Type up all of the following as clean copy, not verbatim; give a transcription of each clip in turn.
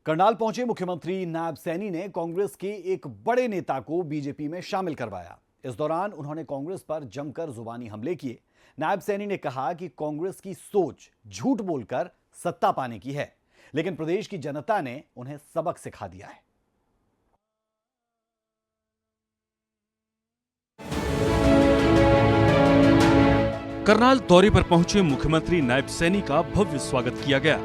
करनाल पहुंचे मुख्यमंत्री नायब सैनी ने कांग्रेस के एक बड़े नेता को बीजेपी में शामिल करवाया। इस दौरान उन्होंने कांग्रेस पर जमकर जुबानी हमले किए। नायब सैनी ने कहा कि कांग्रेस की सोच झूठ बोलकर सत्ता पाने की है, लेकिन प्रदेश की जनता ने उन्हें सबक सिखा दिया है। करनाल दौरे पर पहुंचे मुख्यमंत्री नायब सैनी का भव्य स्वागत किया गया,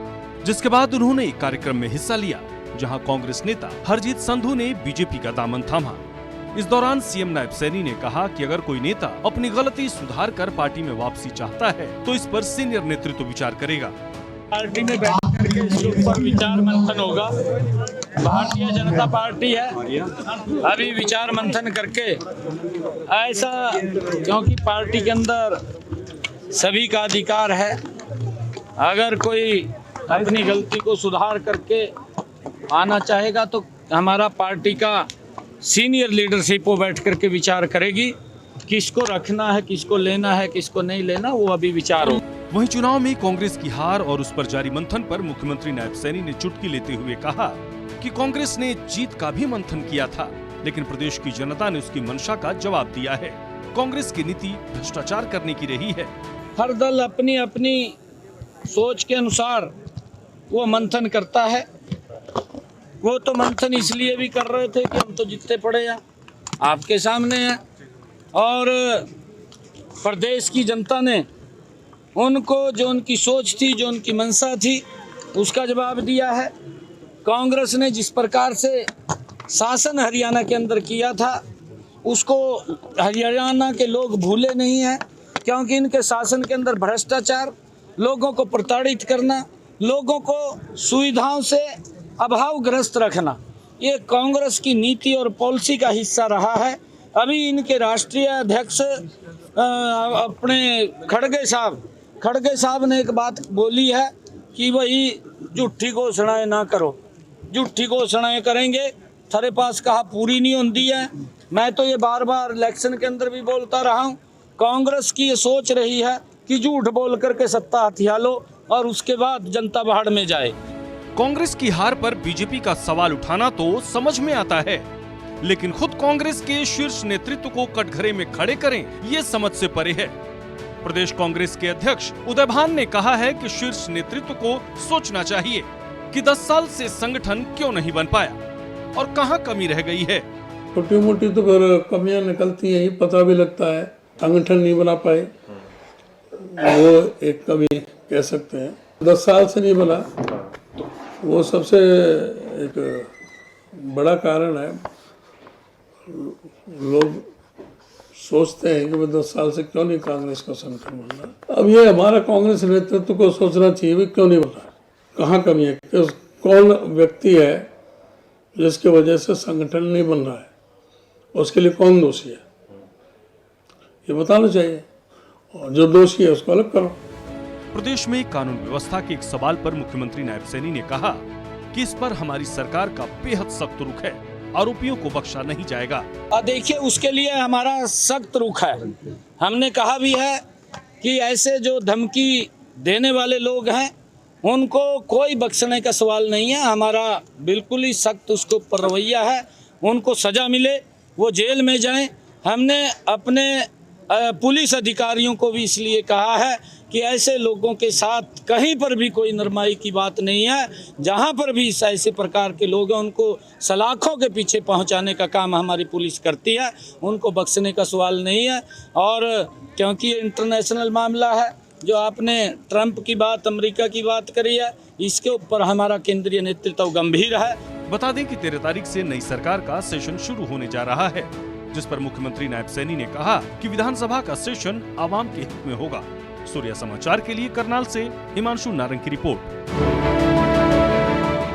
जिसके बाद उन्होंने एक कार्यक्रम में हिस्सा लिया जहां कांग्रेस नेता हरजीत संधू ने बीजेपी का दामन थामा। इस दौरान सीएम नायब सैनी ने कहा कि अगर कोई नेता अपनी गलती सुधार कर पार्टी में वापसी चाहता है तो इस पर सीनियर नेतृत्व विचार करेगा। पार्टी में बैठ करके इसके ऊपर विचार मंथन होगा। भारतीय जनता पार्टी है, अभी विचार मंथन करके ऐसा, क्योंकि पार्टी के अंदर सभी का अधिकार है, अगर कोई अपनी गलती को सुधार करके आना चाहेगा तो हमारा पार्टी का सीनियर लीडरशिप वो बैठ करके विचार करेगी, किसको रखना है, किसको लेना है, किसको नहीं लेना, वो अभी विचार हो। वहीं चुनाव में कांग्रेस की हार और उस पर जारी मंथन पर मुख्यमंत्री नायब सैनी ने चुटकी लेते हुए कहा कि कांग्रेस ने जीत का भी मंथन किया था, लेकिन प्रदेश की जनता ने उसकी मंशा का जवाब दिया है। कांग्रेस की नीति भ्रष्टाचार करने की रही है। हर दल अपनी अपनी सोच के अनुसार वो मंथन करता है। वो तो मंथन इसलिए भी कर रहे थे कि हम तो जितने पड़े हैं, आपके सामने हैं, और प्रदेश की जनता ने उनको जो उनकी सोच थी, जो उनकी मंशा थी, उसका जवाब दिया है। कांग्रेस ने जिस प्रकार से शासन हरियाणा के अंदर किया था, उसको हरियाणा के लोग भूले नहीं हैं, क्योंकि इनके शासन के अंदर भ्रष्टाचार, लोगों को प्रताड़ित करना, लोगों को सुविधाओं से अभावग्रस्त रखना, ये कांग्रेस की नीति और पॉलिसी का हिस्सा रहा है। अभी इनके राष्ट्रीय अध्यक्ष अपने खड़गे साहब ने एक बात बोली है कि वही झूठी घोषणाएं ना करो, झूठी घोषणाएं करेंगे थारे पास कहा पूरी नहीं होती है। मैं तो ये बार बार इलेक्शन के अंदर भी बोलता रहा हूँ, कांग्रेस की ये सोच रही है कि झूठ बोल करके सत्ता हथिया लो और उसके बाद जनता बाहर में जाए। कांग्रेस की हार पर बीजेपी का सवाल उठाना तो समझ में आता है, लेकिन खुद कांग्रेस के शीर्ष नेतृत्व को कटघरे में खड़े करें, ये समझ से परे है। प्रदेश कांग्रेस के अध्यक्ष उदय भान ने कहा है कि शीर्ष नेतृत्व को सोचना चाहिए कि 10 साल से संगठन क्यों नहीं बन पाया और कहां कमी रह गई है। छोटी मोटी तो फिर कमियां निकलती हैं, ये भी लगता है। संगठन नहीं बना पाए, वो एक कमी कह सकते हैं। 10 साल से नहीं बना, वो सबसे एक बड़ा कारण है। लोग सोचते हैं कि वो 10 साल से क्यों नहीं कांग्रेस का संगठन बन रहा। अब ये हमारा कांग्रेस नेतृत्व को सोचना चाहिए भी क्यों नहीं बन रहा, कहाँ कमी है, कौन व्यक्ति है जिसकी वजह से संगठन नहीं बन रहा है, उसके लिए कौन दोषी है, ये बताना चाहिए, और जो दोषी है उसको अलग करो। प्रदेश में कानून व्यवस्था के एक सवाल पर मुख्यमंत्री नायब सैनी ने कहा कि इस पर हमारी सरकार का बेहद सख्त रुख है, आरोपियों को बख्शा नहीं जाएगा। देखिए, उसके लिए हमारा सख्त रुख है। हमने कहा भी है कि ऐसे जो धमकी देने वाले लोग हैं उनको कोई बख्शने का सवाल नहीं है। हमारा बिल्कुल ही सख्त उसके ऊपर रवैया है, उनको सजा मिले, वो जेल में जाएं। हमने अपने पुलिस अधिकारियों को भी इसलिए कहा है कि ऐसे लोगों के साथ कहीं पर भी कोई नरमाई की बात नहीं है। जहां पर भी ऐसे प्रकार के लोग हैं उनको सलाखों के पीछे पहुंचाने का काम हमारी पुलिस करती है, उनको बख्शने का सवाल नहीं है। और क्योंकि ये इंटरनेशनल मामला है, जो आपने ट्रंप की बात, अमेरिका की बात करी है, इसके ऊपर हमारा केंद्रीय नेतृत्व गंभीर है। बता दें कि 13 तारीख से नई सरकार का सेशन शुरू होने जा रहा है, जिस पर मुख्यमंत्री नायब सैनी ने कहा कि विधानसभा का सेशन आवाम के हित में होगा। सूर्या समाचार के लिए करनाल से हिमांशु नारंग की रिपोर्ट।